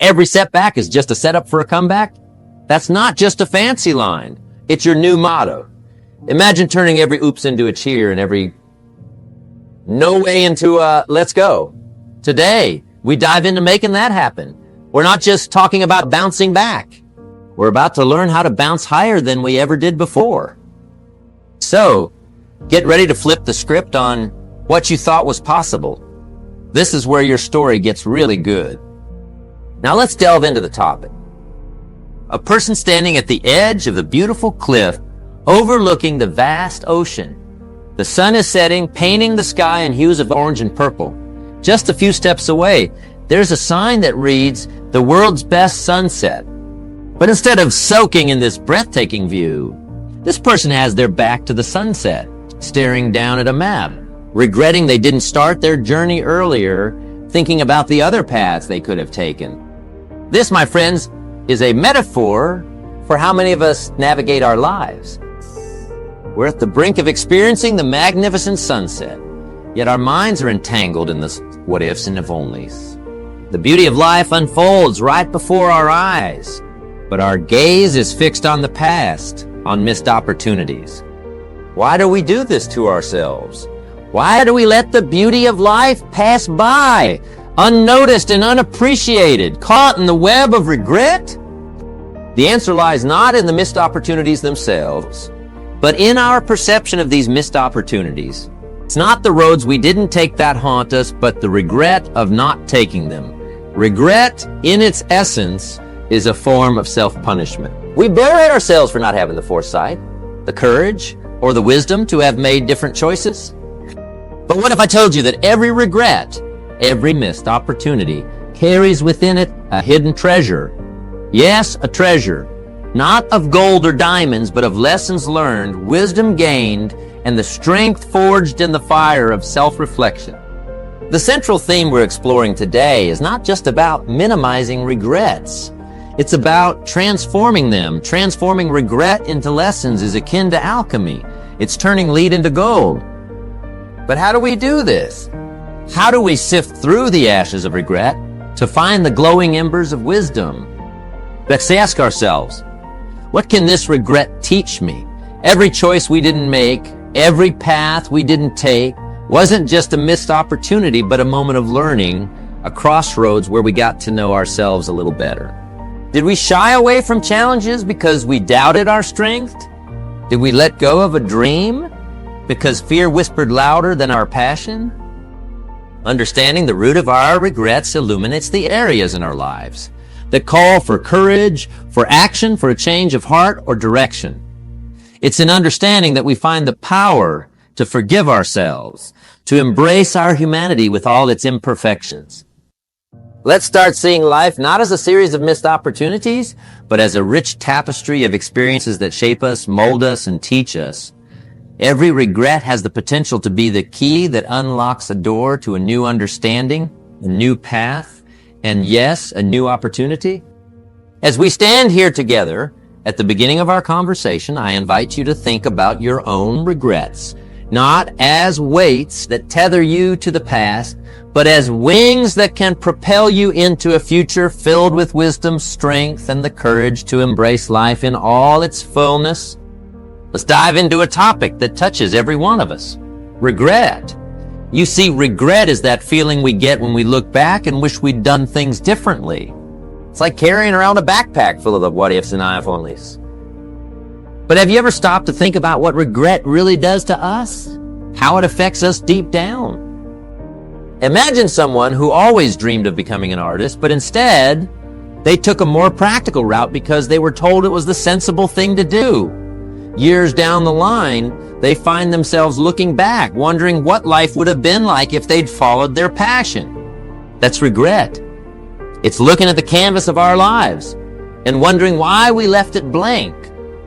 Every setback is just a setup for a comeback? That's not just a fancy line. It's your new motto. Imagine turning every oops into a cheer and every no way into a let's go. Today, we dive into making that happen. We're not just talking about bouncing back. We're about to learn how to bounce higher than we ever did before. So, get ready to flip the script on what you thought was possible. This is where your story gets really good. Now let's delve into the topic. A person standing at the edge of the beautiful cliff overlooking the vast ocean. The sun is setting, painting the sky in hues of orange and purple. Just a few steps away, there's a sign that reads, "The world's best sunset." But instead of soaking in this breathtaking view, this person has their back to the sunset, staring down at a map, regretting they didn't start their journey earlier, thinking about the other paths they could have taken. This, my friends, is a metaphor for how many of us navigate our lives. We're at the brink of experiencing the magnificent sunset, yet our minds are entangled in the what-ifs and if-onlys. The beauty of life unfolds right before our eyes, but our gaze is fixed on the past, on missed opportunities. Why do we do this to ourselves? Why do we let the beauty of life pass by, unnoticed and unappreciated, caught in the web of regret? The answer lies not in the missed opportunities themselves, but in our perception of these missed opportunities. It's not the roads we didn't take that haunt us, but the regret of not taking them. Regret, in its essence, is a form of self-punishment. We berate ourselves for not having the foresight, the courage, or the wisdom to have made different choices. But what if I told you that every regret, every missed opportunity, carries within it a hidden treasure? Yes, a treasure. Not of gold or diamonds, but of lessons learned, wisdom gained, and the strength forged in the fire of self-reflection. The central theme we're exploring today is not just about minimizing regrets. It's about transforming them. Transforming regret into lessons is akin to alchemy. It's turning lead into gold. But how do we do this? How do we sift through the ashes of regret to find the glowing embers of wisdom? Let's ask ourselves, what can this regret teach me? Every choice we didn't make, every path we didn't take, wasn't just a missed opportunity, but a moment of learning, a crossroads where we got to know ourselves a little better. Did we shy away from challenges because we doubted our strength? Did we let go of a dream because fear whispered louder than our passion? Understanding the root of our regrets illuminates the areas in our lives that call for courage, for action, for a change of heart or direction. It's in understanding that we find the power to forgive ourselves, to embrace our humanity with all its imperfections. Let's start seeing life not as a series of missed opportunities, but as a rich tapestry of experiences that shape us, mold us, and teach us. Every regret has the potential to be the key that unlocks a door to a new understanding, a new path, and yes, a new opportunity. As we stand here together, at the beginning of our conversation, I invite you to think about your own regrets, not as weights that tether you to the past, but as wings that can propel you into a future filled with wisdom, strength, and the courage to embrace life in all its fullness. Let's dive into a topic that touches every one of us. Regret. You see, regret is that feeling we get when we look back and wish we'd done things differently. It's like carrying around a backpack full of the what-ifs and if-onlys. But have you ever stopped to think about what regret really does to us? How it affects us deep down? Imagine someone who always dreamed of becoming an artist, but instead, they took a more practical route because they were told it was the sensible thing to do. Years down the line, they find themselves looking back, wondering what life would have been like if they'd followed their passion. That's regret. It's looking at the canvas of our lives and wondering why we left it blank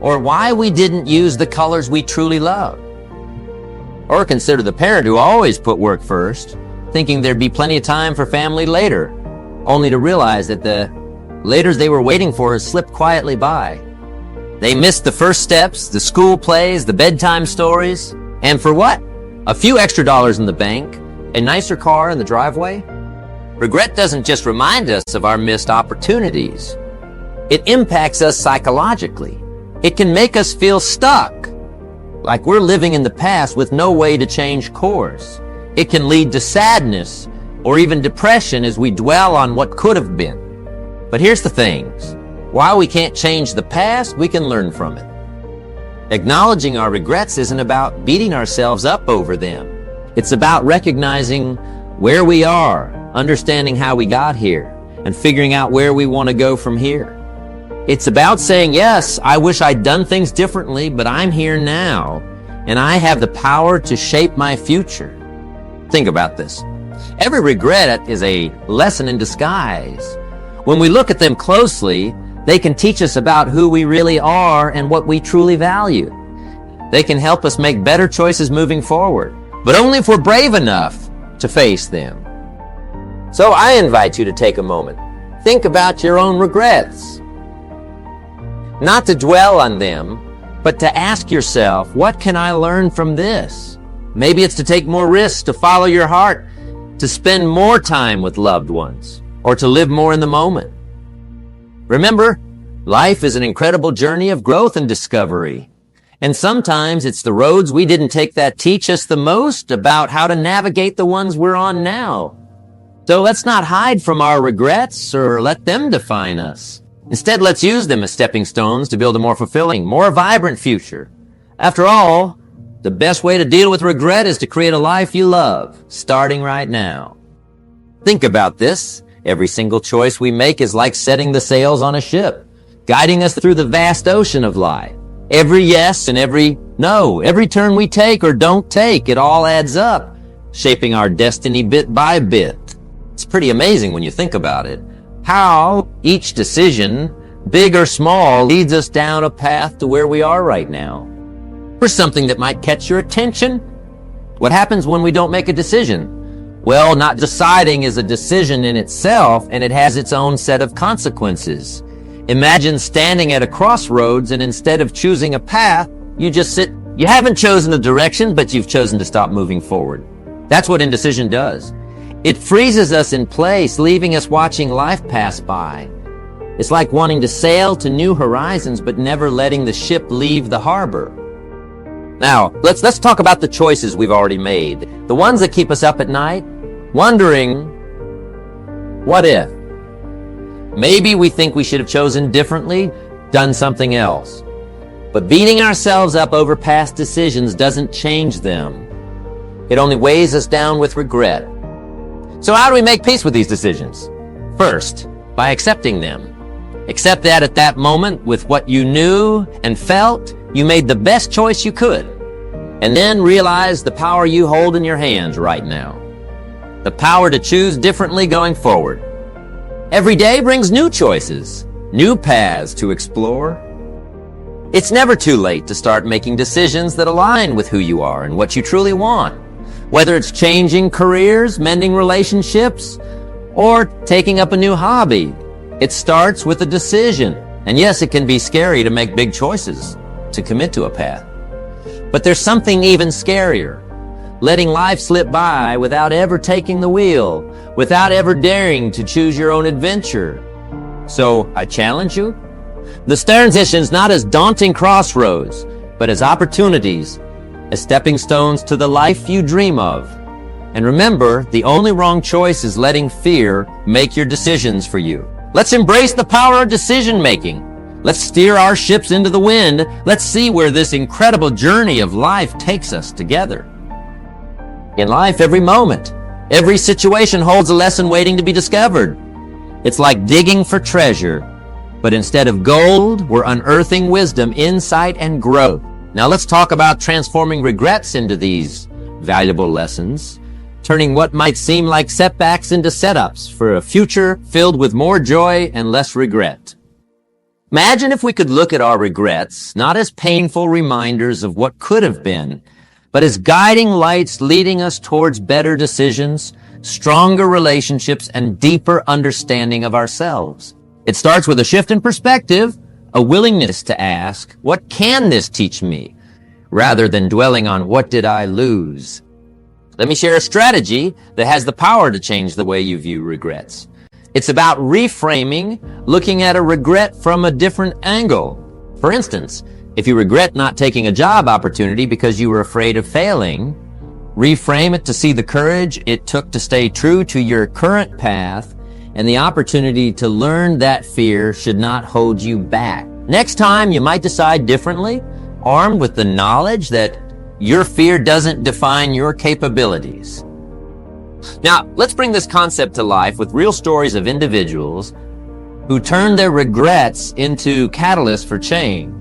or why we didn't use the colors we truly love. Or consider the parent who always put work first, thinking there'd be plenty of time for family later, only to realize that the laters they were waiting for has slipped quietly by. They missed the first steps, the school plays, the bedtime stories, and for what? A few extra dollars in the bank, a nicer car in the driveway? Regret doesn't just remind us of our missed opportunities. It impacts us psychologically. It can make us feel stuck, like we're living in the past with no way to change course. It can lead to sadness or even depression as we dwell on what could have been. But here's the things. While we can't change the past, we can learn from it. Acknowledging our regrets isn't about beating ourselves up over them. It's about recognizing where we are, understanding how we got here, and figuring out where we want to go from here. It's about saying, yes, I wish I'd done things differently, but I'm here now, and I have the power to shape my future. Think about this. Every regret is a lesson in disguise. When we look at them closely, they can teach us about who we really are and what we truly value. They can help us make better choices moving forward, but only if we're brave enough to face them. So I invite you to take a moment. Think about your own regrets. Not to dwell on them, but to ask yourself, what can I learn from this? Maybe it's to take more risks, to follow your heart, to spend more time with loved ones, or to live more in the moment. Remember, life is an incredible journey of growth and discovery. And sometimes it's the roads we didn't take that teach us the most about how to navigate the ones we're on now. So let's not hide from our regrets or let them define us. Instead, let's use them as stepping stones to build a more fulfilling, more vibrant future. After all, the best way to deal with regret is to create a life you love, starting right now. Think about this. Every single choice we make is like setting the sails on a ship, guiding us through the vast ocean of life. Every yes and every no, every turn we take or don't take, it all adds up, shaping our destiny bit by bit. It's pretty amazing when you think about it, how each decision, big or small, leads us down a path to where we are right now. For something that might catch your attention, what happens when we don't make a decision? Well, not deciding is a decision in itself, and it has its own set of consequences. Imagine standing at a crossroads, and instead of choosing a path, you just sit. You haven't chosen a direction, but you've chosen to stop moving forward. That's what indecision does. It freezes us in place, leaving us watching life pass by. It's like wanting to sail to new horizons, but never letting the ship leave the harbor. Now, let's talk about the choices we've already made. The ones that keep us up at night, wondering, what if? Maybe we think we should have chosen differently, done something else. But beating ourselves up over past decisions doesn't change them. It only weighs us down with regret. So how do we make peace with these decisions? First, by accepting them. Accept that at that moment, with what you knew and felt, you made the best choice you could. And then realize the power you hold in your hands right now. The power to choose differently going forward. Every day brings new choices, new paths to explore. It's never too late to start making decisions that align with who you are and what you truly want. Whether it's changing careers, mending relationships, or taking up a new hobby, it starts with a decision. And yes, it can be scary to make big choices, to commit to a path. But there's something even scarier. Letting life slip by without ever taking the wheel, without ever daring to choose your own adventure. So I challenge you. The transition's not as daunting crossroads, but as opportunities, as stepping stones to the life you dream of. And remember, the only wrong choice is letting fear make your decisions for you. Let's embrace the power of decision making. Let's steer our ships into the wind. Let's see where this incredible journey of life takes us together. In life, every moment, every situation holds a lesson waiting to be discovered. It's like digging for treasure, but instead of gold, we're unearthing wisdom, insight, and growth. Now let's talk about transforming regrets into these valuable lessons, turning what might seem like setbacks into setups for a future filled with more joy and less regret. Imagine if we could look at our regrets not as painful reminders of what could have been, but as guiding lights leading us towards better decisions, stronger relationships, and deeper understanding of ourselves. It starts with a shift in perspective, a willingness to ask, what can this teach me? Rather than dwelling on what did I lose? Let me share a strategy that has the power to change the way you view regrets. It's about reframing, looking at a regret from a different angle. For instance, if you regret not taking a job opportunity because you were afraid of failing, reframe it to see the courage it took to stay true to your current path and the opportunity to learn that fear should not hold you back. Next time, you might decide differently, armed with the knowledge that your fear doesn't define your capabilities. Now, let's bring this concept to life with real stories of individuals who turned their regrets into catalysts for change.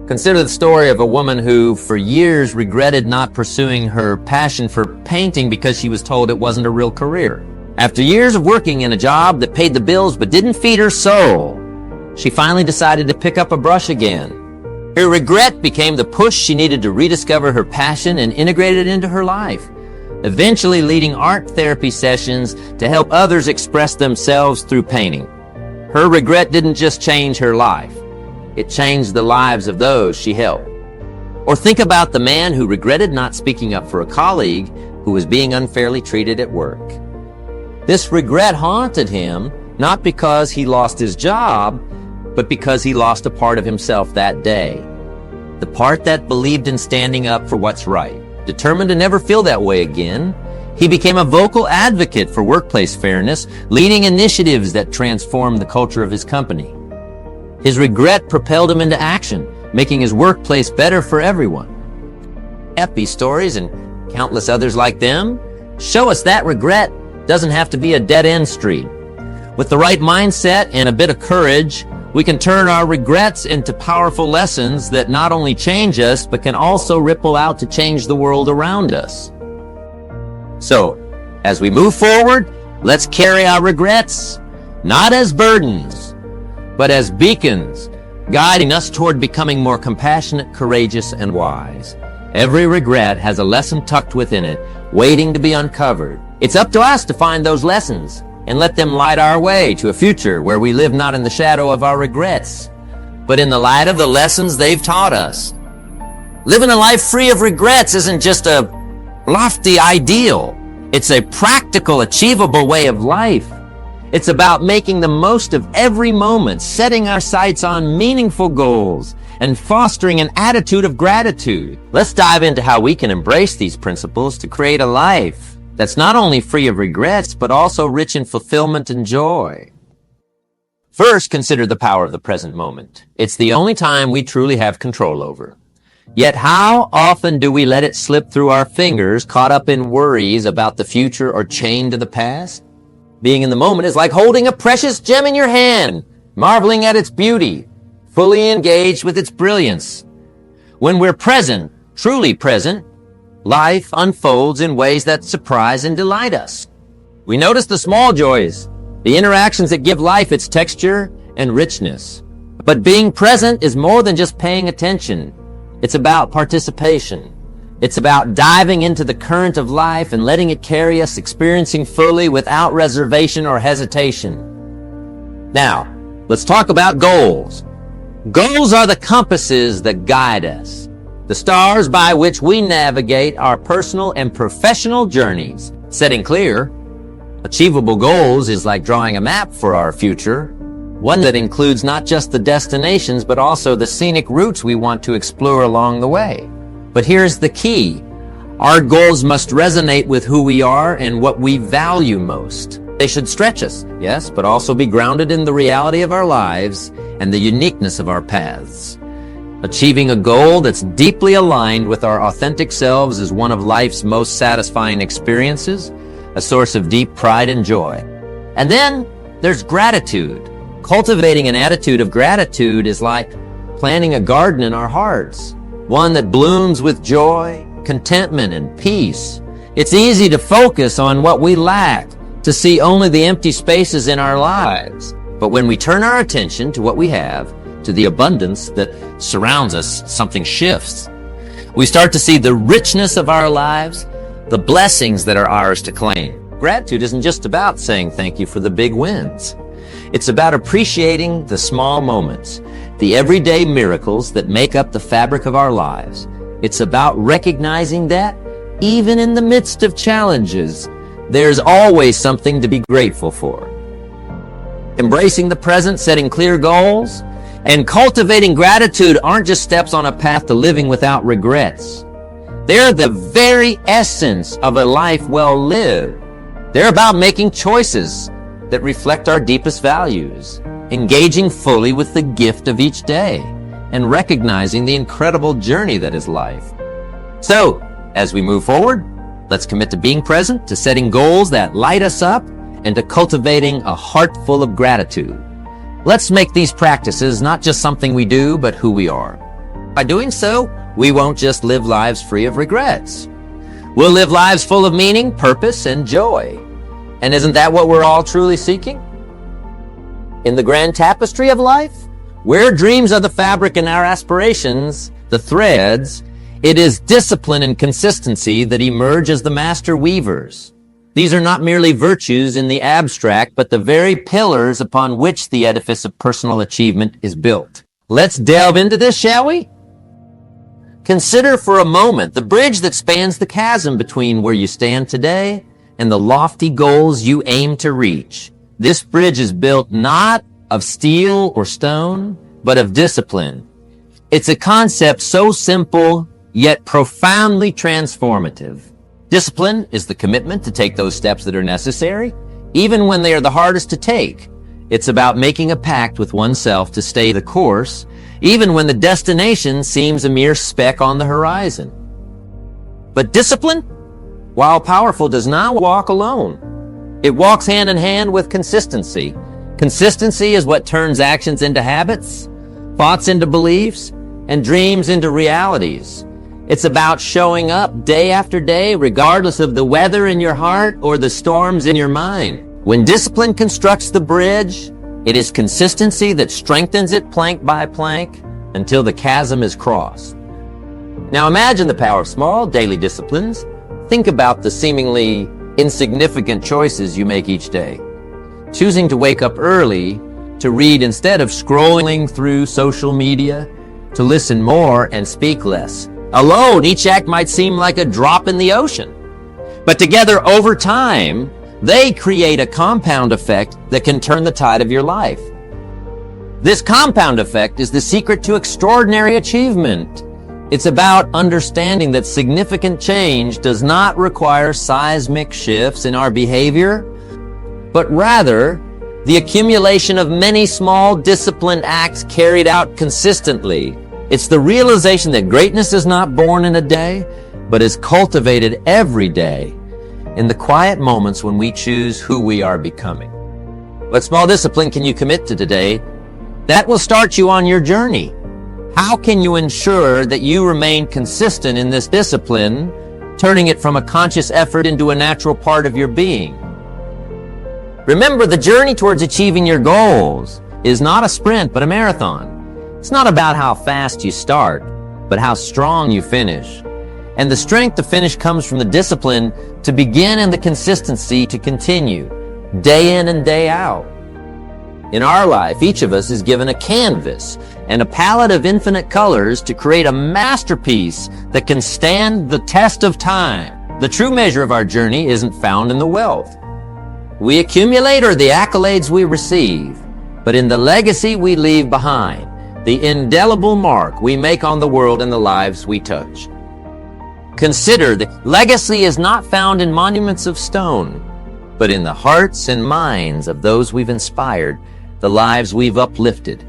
Consider the story of a woman who, for years, regretted not pursuing her passion for painting because she was told it wasn't a real career. After years of working in a job that paid the bills but didn't feed her soul, she finally decided to pick up a brush again. Her regret became the push she needed to rediscover her passion and integrate it into her life, eventually leading art therapy sessions to help others express themselves through painting. Her regret didn't just change her life, it changed the lives of those she helped. Or think about the man who regretted not speaking up for a colleague who was being unfairly treated at work. This regret haunted him, not because he lost his job, but because he lost a part of himself that day. The part that believed in standing up for what's right. Determined to never feel that way again, he became a vocal advocate for workplace fairness, leading initiatives that transformed the culture of his company. His regret propelled him into action, making his workplace better for everyone. Epi stories and countless others like them show us that regret doesn't have to be a dead-end street. With the right mindset and a bit of courage, we can turn our regrets into powerful lessons that not only change us, but can also ripple out to change the world around us. So, as we move forward, let's carry our regrets, not as burdens, but as beacons, guiding us toward becoming more compassionate, courageous, and wise. Every regret has a lesson tucked within it, waiting to be uncovered. It's up to us to find those lessons and let them light our way to a future where we live not in the shadow of our regrets, but in the light of the lessons they've taught us. Living a life free of regrets isn't just a lofty ideal. It's a practical, achievable way of life. It's about making the most of every moment, setting our sights on meaningful goals, and fostering an attitude of gratitude. Let's dive into how we can embrace these principles to create a life that's not only free of regrets, but also rich in fulfillment and joy. First, consider the power of the present moment. It's the only time we truly have control over. Yet how often do we let it slip through our fingers, caught up in worries about the future or chained to the past? Being in the moment is like holding a precious gem in your hand, marveling at its beauty, fully engaged with its brilliance. When we're present, truly present, life unfolds in ways that surprise and delight us. We notice the small joys, the interactions that give life its texture and richness. But being present is more than just paying attention. It's about participation. It's about diving into the current of life and letting it carry us, experiencing fully without reservation or hesitation. Now, let's talk about goals. Goals are the compasses that guide us, the stars by which we navigate our personal and professional journeys. Setting clear, achievable goals is like drawing a map for our future, one that includes not just the destinations, but also the scenic routes we want to explore along the way. But here's the key. Our goals must resonate with who we are and what we value most. They should stretch us, yes, but also be grounded in the reality of our lives and the uniqueness of our paths. Achieving a goal that's deeply aligned with our authentic selves is one of life's most satisfying experiences, a source of deep pride and joy. And then there's gratitude. Cultivating an attitude of gratitude is like planting a garden in our hearts, one that blooms with joy, contentment, and peace. It's easy to focus on what we lack, to see only the empty spaces in our lives. But when we turn our attention to what we have, to the abundance that surrounds us, something shifts. We start to see the richness of our lives, the blessings that are ours to claim. Gratitude isn't just about saying thank you for the big wins. It's about appreciating the small moments, the everyday miracles that make up the fabric of our lives. It's about recognizing that even in the midst of challenges, there's always something to be grateful for. Embracing the present, setting clear goals, and cultivating gratitude aren't just steps on a path to living without regrets. They're the very essence of a life well lived. They're about making choices that reflect our deepest values, engaging fully with the gift of each day, and recognizing the incredible journey that is life. So, as we move forward, let's commit to being present, to setting goals that light us up, and to cultivating a heart full of gratitude. Let's make these practices not just something we do, but who we are. By doing so, we won't just live lives free of regrets. We'll live lives full of meaning, purpose, and joy. And isn't that what we're all truly seeking? In the grand tapestry of life, where dreams are the fabric and our aspirations, the threads, it is discipline and consistency that emerge as the master weavers. These are not merely virtues in the abstract, but the very pillars upon which the edifice of personal achievement is built. Let's delve into this, shall we? Consider for a moment the bridge that spans the chasm between where you stand today and the lofty goals you aim to reach. This bridge is built not of steel or stone, but of discipline. It's a concept so simple, yet profoundly transformative. Discipline is the commitment to take those steps that are necessary, even when they are the hardest to take. It's about making a pact with oneself to stay the course, even when the destination seems a mere speck on the horizon. But discipline, while powerful, does not walk alone. It walks hand in hand with consistency. Consistency is what turns actions into habits, thoughts into beliefs, and dreams into realities. It's about showing up day after day, regardless of the weather in your heart or the storms in your mind. When discipline constructs the bridge, it is consistency that strengthens it plank by plank until the chasm is crossed. Now imagine the power of small daily disciplines. Think about the seemingly insignificant choices you make each day. Choosing to wake up early, to read instead of scrolling through social media, to listen more and speak less. Alone, each act might seem like a drop in the ocean. But together, over time, they create a compound effect that can turn the tide of your life. This compound effect is the secret to extraordinary achievement. It's about understanding that significant change does not require seismic shifts in our behavior, but rather the accumulation of many small disciplined acts carried out consistently. It's the realization that greatness is not born in a day, but is cultivated every day in the quiet moments when we choose who we are becoming. What small discipline can you commit to today that will start you on your journey? How can you ensure that you remain consistent in this discipline, turning it from a conscious effort into a natural part of your being? Remember, the journey towards achieving your goals is not a sprint, but a marathon. It's not about how fast you start, but how strong you finish. And the strength to finish comes from the discipline to begin and the consistency to continue, day in and day out. In our life, each of us is given a canvas and a palette of infinite colors to create a masterpiece that can stand the test of time. The true measure of our journey isn't found in the wealth we accumulate or the accolades we receive, but in the legacy we leave behind, the indelible mark we make on the world and the lives we touch. Consider that legacy is not found in monuments of stone, but in the hearts and minds of those we've inspired, the lives we've uplifted.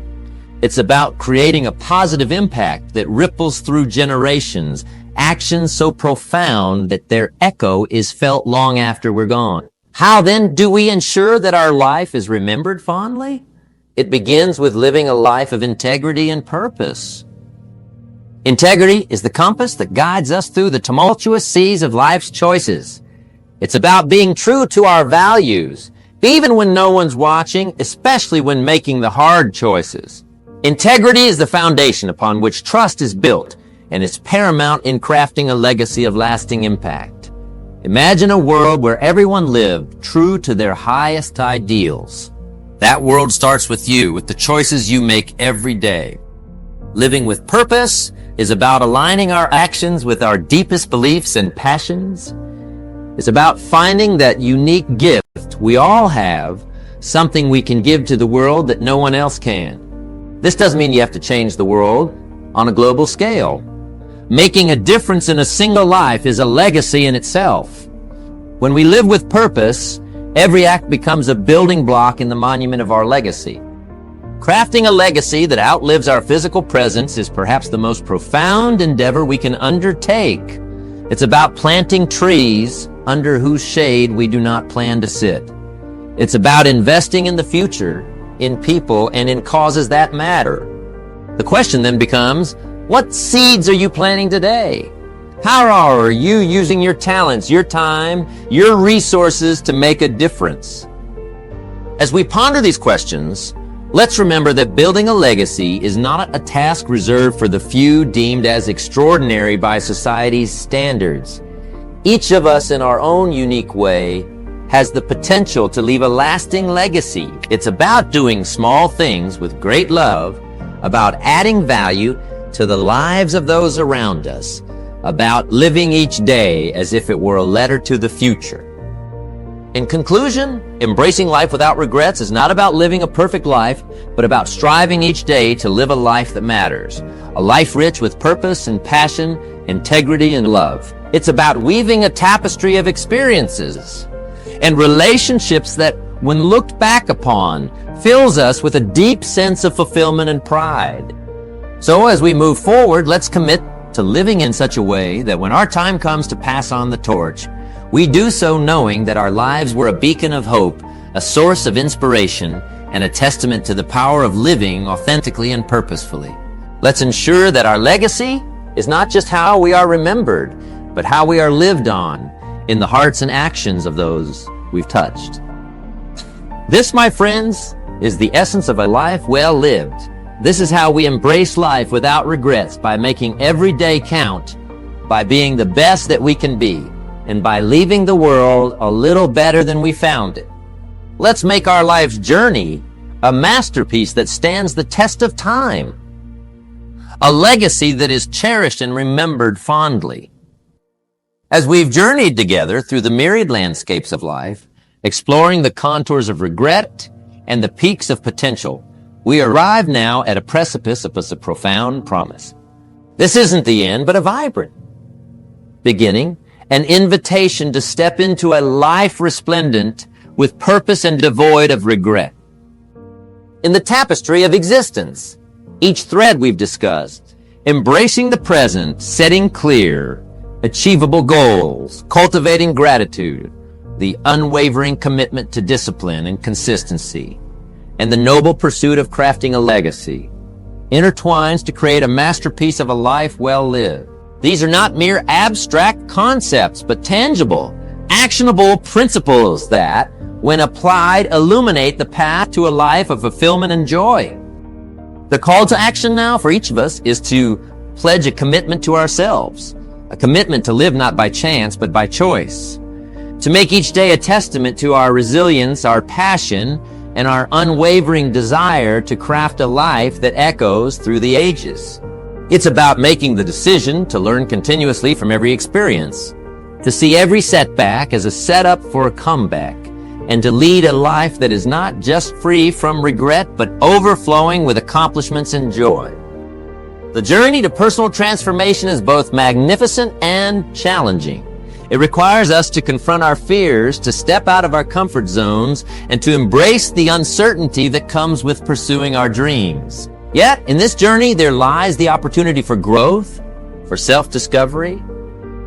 It's about creating a positive impact that ripples through generations, actions so profound that their echo is felt long after we're gone. How then do we ensure that our life is remembered fondly? It begins with living a life of integrity and purpose. Integrity is the compass that guides us through the tumultuous seas of life's choices. It's about being true to our values, even when no one's watching, especially when making the hard choices. Integrity is the foundation upon which trust is built, and it's paramount in crafting a legacy of lasting impact. Imagine a world where everyone lived true to their highest ideals. That world starts with you, with the choices you make every day. Living with purpose is about aligning our actions with our deepest beliefs and passions. It's about finding that unique gift we all have, something we can give to the world that no one else can. This doesn't mean you have to change the world on a global scale. Making a difference in a single life is a legacy in itself. When we live with purpose, every act becomes a building block in the monument of our legacy. Crafting a legacy that outlives our physical presence is perhaps the most profound endeavor we can undertake. It's about planting trees under whose shade we do not plan to sit. It's about investing in the future, in people, and in causes that matter. The question then becomes, what seeds are you planting today? How are you using your talents, your time, your resources to make a difference? As we ponder these questions, let's remember that building a legacy is not a task reserved for the few deemed as extraordinary by society's standards. Each of us in our own unique way has the potential to leave a lasting legacy. It's about doing small things with great love, about adding value to the lives of those around us, about living each day as if it were a letter to the future. In conclusion, embracing life without regrets is not about living a perfect life, but about striving each day to live a life that matters, a life rich with purpose and passion, integrity and love. It's about weaving a tapestry of experiences and relationships that, when looked back upon, fills us with a deep sense of fulfillment and pride. So as we move forward, let's commit to living in such a way that when our time comes to pass on the torch, we do so knowing that our lives were a beacon of hope, a source of inspiration, and a testament to the power of living authentically and purposefully. Let's ensure that our legacy is not just how we are remembered, but how we are lived on in the hearts and actions of those we've touched. This, my friends, is the essence of a life well lived. This is how we embrace life without regrets, by making every day count, by being the best that we can be, and by leaving the world a little better than we found it. Let's make our life's journey a masterpiece that stands the test of time, a legacy that is cherished and remembered fondly. As we've journeyed together through the myriad landscapes of life, exploring the contours of regret and the peaks of potential, we arrive now at a precipice of a profound promise. This isn't the end, but a vibrant beginning, an invitation to step into a life resplendent with purpose and devoid of regret. In the tapestry of existence, each thread we've discussed, embracing the present, setting clear, achievable goals, cultivating gratitude, the unwavering commitment to discipline and consistency, and the noble pursuit of crafting a legacy, intertwines to create a masterpiece of a life well lived. These are not mere abstract concepts, but tangible, actionable principles that, when applied, illuminate the path to a life of fulfillment and joy. The call to action now for each of us is to pledge a commitment to ourselves, a commitment to live not by chance, but by choice, to make each day a testament to our resilience, our passion, and our unwavering desire to craft a life that echoes through the ages. It's about making the decision to learn continuously from every experience, to see every setback as a setup for a comeback, and to lead a life that is not just free from regret, but overflowing with accomplishments and joy. The journey to personal transformation is both magnificent and challenging. It requires us to confront our fears, to step out of our comfort zones, and to embrace the uncertainty that comes with pursuing our dreams. Yet, in this journey, there lies the opportunity for growth, for self-discovery,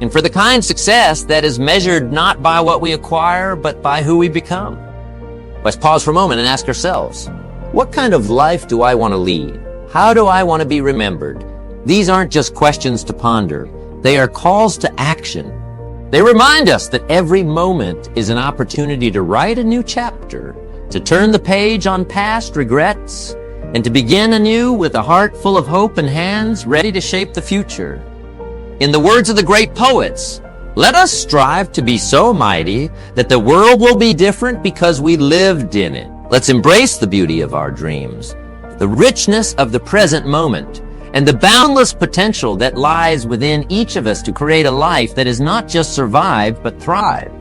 and for the kind of success that is measured not by what we acquire, but by who we become. Let's pause for a moment and ask ourselves, what kind of life do I want to lead? How do I want to be remembered? These aren't just questions to ponder. They are calls to action. They remind us that every moment is an opportunity to write a new chapter, to turn the page on past regrets, and to begin anew with a heart full of hope and hands ready to shape the future. In the words of the great poets, let us strive to be so mighty that the world will be different because we lived in it. Let's embrace the beauty of our dreams, the richness of the present moment, and the boundless potential that lies within each of us to create a life that is not just survive, but thrive.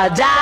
die.